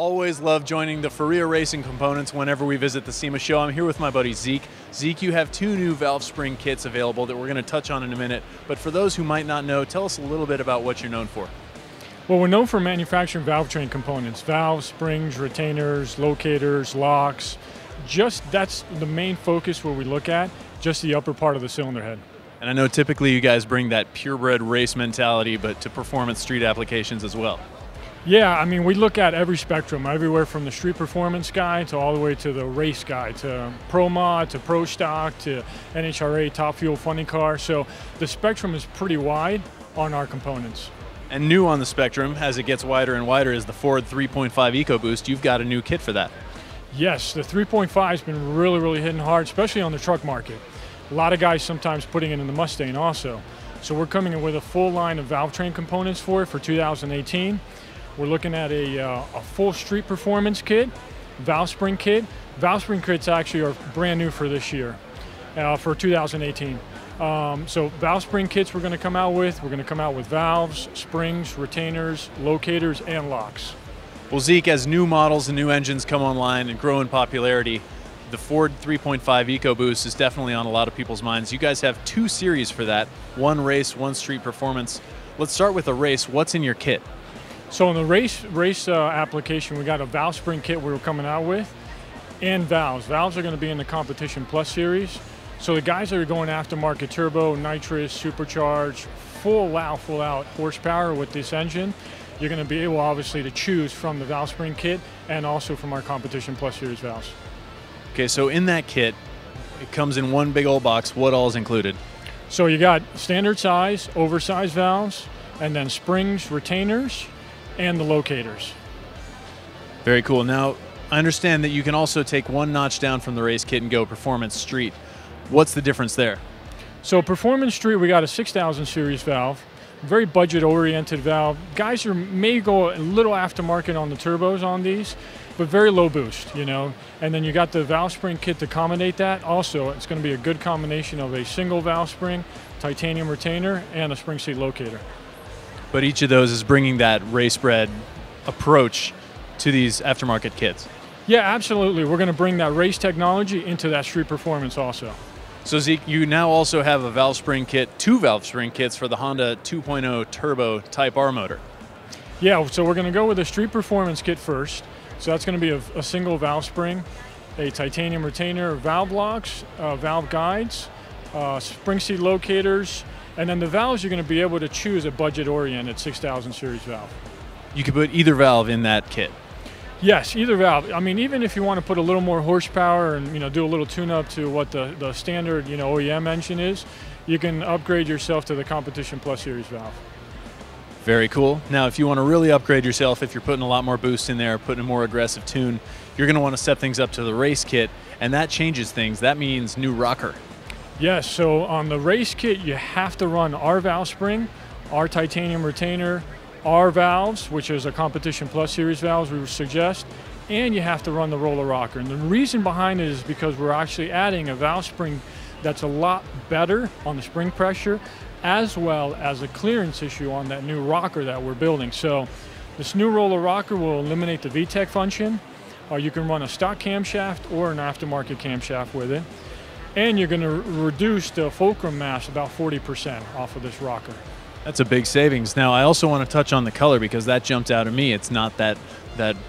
Always love joining the Ferrea Racing components whenever we visit the SEMA show. I'm here with my buddy Zeke. Zeke, you have two new valve spring kits available that we're going to touch on in a minute. But for those who might not know, tell us a little bit about what you're known for. Well, we're known for manufacturing valvetrain components, valves, springs, retainers, locators, locks. That's the main focus where we look at, just the upper part of the cylinder head. And I know typically you guys bring that purebred race mentality, but to performance street applications as well. Yeah, I mean, we look at every spectrum, everywhere from the street performance guy to all the way to the race guy, to Pro Mod, to Pro Stock, to NHRA, Top Fuel, Funny Car. So the spectrum is pretty wide on our components. And new on the spectrum, as it gets wider and wider, is the Ford 3.5 Ecoboost. You've got a new kit for that. Yes, the 3.5 has been really hitting hard, especially on the truck market. A lot of guys sometimes putting it in the Mustang also. So we're coming in with a full line of valve train components for 2018. We're looking at a full street performance kit, valve spring kit. Valve spring kits actually are brand new for this year, for 2018. So valve spring kits we're going to come out with. We're going to come out with valves, springs, retainers, locators, and locks. Well, Zeke, as new models and new engines come online and grow in popularity, the Ford 3.5 Ecoboost is definitely on a lot of people's minds. You guys have two series for that, one race, one street performance. Let's start with the race. What's in your kit? So in the race application, we got a valve spring kit we're coming out with, and valves. Valves are going to be in the Competition Plus series. So the guys that are going aftermarket turbo, nitrous, supercharged, full out horsepower with this engine, you're going to be able obviously to choose from the valve spring kit and also from our Competition Plus series valves. Okay, so in that kit, it comes in one big old box. What all is included? So you got standard size, oversized valves, and then springs, retainers, and the locators. Very cool. Now, I understand that you can also take one notch down from the race kit and go performance street. What's the difference there? So performance street, we got a 6000 series valve, very budget-oriented valve. Guys may go a little aftermarket on the turbos on these, but very low boost, you know. And then you got the valve spring kit to accommodate that. Also, it's going to be a good combination of a single valve spring, titanium retainer, and a spring seat locator. But each of those is bringing that race-bred approach to these aftermarket kits. Yeah, absolutely. We're going to bring that race technology into that street performance also. So Zeke, you now also have a valve spring kit, two valve spring kits for the Honda 2.0 Turbo Type R motor. Yeah, so we're going to go with a street performance kit first. So that's going to be a single valve spring, a titanium retainer, valve locks, valve guides, spring seat locators, and then the valves you're going to be able to choose a budget-oriented 6000 series valve. You could put either valve in that kit? Yes, either valve. I mean, even if you want to put a little more horsepower and do a little tune-up to what the standard OEM engine is, you can upgrade yourself to the Competition Plus series valve. Very cool. Now, if you want to really upgrade yourself, if you're putting a lot more boost in there, putting a more aggressive tune, you're going to want to set things up to the race kit, and that changes things. That means new rocker. Yes, so on the race kit, you have to run our valve spring, our titanium retainer, our valves, which is a Competition Plus series valves we would suggest, and you have to run the roller rocker. And the reason behind it is because we're actually adding a valve spring that's a lot better on the spring pressure, as well as a clearance issue on that new rocker that we're building. So this new roller rocker will eliminate the VTEC function. You can run a stock camshaft or an aftermarket camshaft with it. And you're going to reduce the fulcrum mass about 40% off of this rocker. That's a big savings. Now, I also want to touch on the color because that jumped out at me. It's not that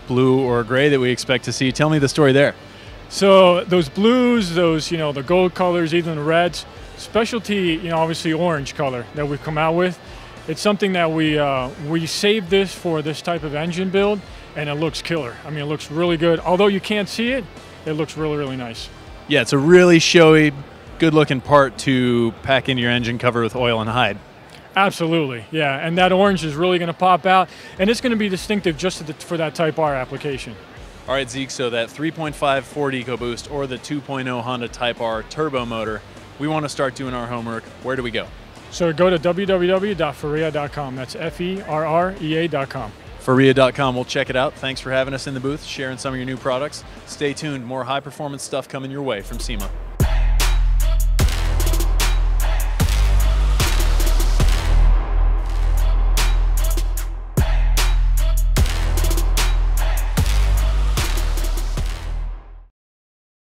blue or gray that we expect to see. Tell me the story there. So those blues, those the gold colors, even the reds, specialty obviously orange color that we've come out with. It's something that we saved this for this type of engine build, and it looks killer. I mean, it looks really good. Although you can't see it, it looks really nice. Yeah, it's a really showy, good-looking part to pack in your engine cover with oil and hide. Absolutely, yeah, and that orange is really going to pop out, and it's going to be distinctive just for that Type R application. All right, Zeke, so that 3.5 Ford EcoBoost or the 2.0 Honda Type R turbo motor, we want to start doing our homework. Where do we go? So go to www.ferrea.com. That's Ferrea.com. Ferrea.com. We'll check it out. Thanks for having us in the booth, sharing some of your new products. Stay tuned. More high-performance stuff coming your way from SEMA.